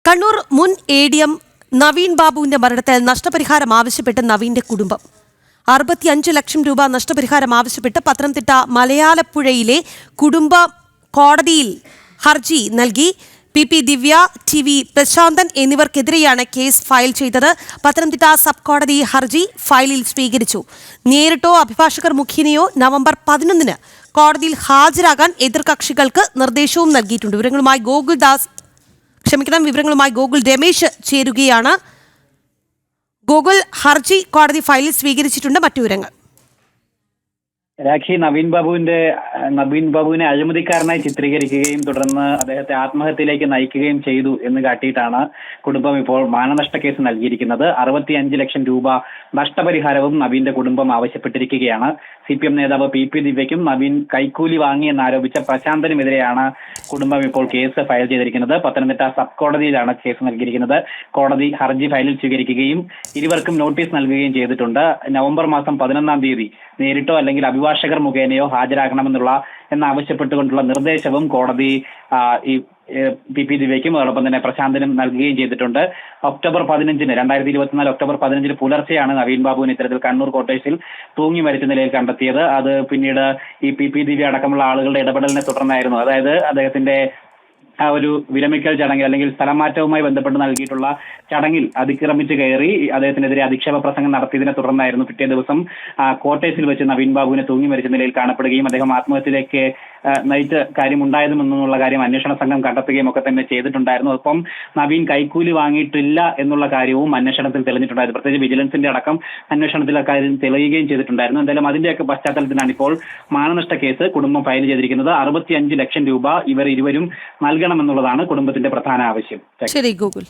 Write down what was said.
കണ്ണൂർ മുൻ ADM നവീൻ ബാബുവിന്റെ മരണത്തിൽ നഷ്ടപരിഹാരം ആവശ്യപ്പെട്ട് നവീന്റെ കുടുംബം 65 ലക്ഷം രൂപ നഷ്ടപരിഹാരം ആവശ്യപ്പെട്ട് പത്തനംതിട്ട മലയാലപ്പുഴയിലെ കുടുംബ കോടതിയിൽ ഹർജി നൽകി. PP ദിവ്യ, TV പ്രശാന്തൻ എന്നിവർക്കെതിരെയാണ് കേസ് ഫയൽ ചെയ്തത്. പത്തനംതിട്ട സബ് കോടതി ഹർജി ഫയലിൽ സ്വീകരിച്ചു. നേരിട്ടോ അഭിഭാഷകർ മുഖേനയോ നവംബർ 11-ന് കോടതിയിൽ ഹാജരാകാൻ എതിർകക്ഷികൾക്ക് നിർദ്ദേശവും നൽകിയിട്ടുണ്ട്. വിവരങ്ങളുമായി ഗോകുൽ രമേശ് ചേരുകയാണ്. ഗോകുൽ, ഹർജി കോടതി ഫയലിൽ സ്വീകരിച്ചിട്ടുണ്ട്. മറ്റു വിവരങ്ങൾ. രാഖി, നവീൻ ബാബുവിനെ അഴിമതിക്കാരനായി ചിത്രീകരിക്കുകയും തുടർന്ന് അദ്ദേഹത്തെ ആത്മഹത്യയിലേക്ക് നയിക്കുകയും ചെയ്തു എന്ന് കാട്ടിയിട്ടാണ് കുടുംബം ഇപ്പോൾ മാനനഷ്ട കേസ് നൽകിയിരിക്കുന്നത്. 65 ലക്ഷം രൂപ നഷ്ടപരിഹാരവും നവീന്റെ കുടുംബം ആവശ്യപ്പെട്ടിരിക്കുകയാണ്. CPM നേതാവ് PP ദിവ്യയ്ക്കും നവീൻ കൈക്കൂലി വാങ്ങിയെന്നാരോപിച്ച പ്രശാന്തനുമെതിരെയാണ് കുടുംബം ഇപ്പോൾ കേസ് ഫയൽ ചെയ്തിരിക്കുന്നത്. പത്തനംതിട്ട സബ് കോടതിയിലാണ് കേസ് നൽകിയിരിക്കുന്നത്. കോടതി ഹർജി ഫയലിൽ സ്വീകരിക്കുകയും ഇരുവർക്കും നോട്ടീസ് നൽകുകയും ചെയ്തിട്ടുണ്ട്. നവംബർ മാസം 11-ാം തീയതി നേരിട്ടോ അല്ലെങ്കിൽ അഭിഭാഷകർ മുഖേനയോ എന്നാവശ്യപ്പെട്ടുകൊണ്ടുള്ള നിർദ്ദേശവും കോടതി ഈ PP ദിവ്യയ്ക്കും അതോടൊപ്പം തന്നെ പ്രശാന്തനും നൽകുകയും ചെയ്തിട്ടുണ്ട്. ഒക്ടോബർ 15-ന് 2024 ഒക്ടോബർ 15-ന് പുലർച്ചെയാണ് നവീൻ ബാബുവിനെ ഇത്തരത്തിൽ കണ്ണൂർ കോട്ടേഴ്സിൽ തൂങ്ങി മരിച്ച നിലയിൽ കണ്ടെത്തിയത്. അത് പിന്നീട് ഈ PP ദിവ്യ അടക്കമുള്ള ആളുകളുടെ ഇടപെടലിനെ തുടർന്നായിരുന്നു. അതായത് അദ്ദേഹത്തിന്റെ ആ ഒരു വിരമിക്കൽ ചടങ്ങിൽ അല്ലെങ്കിൽ സ്ഥലമാറ്റവുമായി ബന്ധപ്പെട്ട് നൽകിയിട്ടുള്ള ചടങ്ങിൽ അതിക്രമിച്ച് കയറി അദ്ദേഹത്തിനെതിരെ അധിക്ഷേപ പ്രസംഗം നടത്തിയതിനെ തുടർന്നായിരുന്നു പിറ്റേ ദിവസം കോട്ടേഴ്സിൽ വെച്ച് നവീൻ ബാബുവിനെ തൂങ്ങി മരിച്ച നിലയിൽ കാണപ്പെടുകയും അദ്ദേഹം ആത്മഹത്യയിലേക്ക് നയിച്ച കാര്യമുണ്ടായതുമെന്നുള്ള കാര്യം അന്വേഷണ സംഘം കണ്ടെത്തുകയും ഒക്കെ തന്നെ ചെയ്തിട്ടുണ്ടായിരുന്നു. ഒപ്പം നവീൻ കൈക്കൂലി വാങ്ങിയിട്ടില്ല എന്നുള്ള കാര്യവും അന്വേഷണത്തിൽ തെളിഞ്ഞിട്ടുണ്ടായിരുന്നു. പ്രത്യേകിച്ച് വിജിലൻസിന്റെ അടക്കം അന്വേഷണത്തിൽ അക്കാര്യം തെളിയുകയും ചെയ്തിട്ടുണ്ടായിരുന്നു. എന്തായാലും അതിന്റെയൊക്കെ പശ്ചാത്തലത്തിലാണ് ഇപ്പോൾ മാനനഷ്ട കേസ് കുടുംബം ഫയൽ ചെയ്തിരിക്കുന്നത്. 65 ലക്ഷം രൂപ ഇവർ ഇരുവരും നൽകണമെന്നുള്ളതാണ് കുടുംബത്തിന്റെ പ്രധാന ആവശ്യം. ശരി ഗോകുൽ.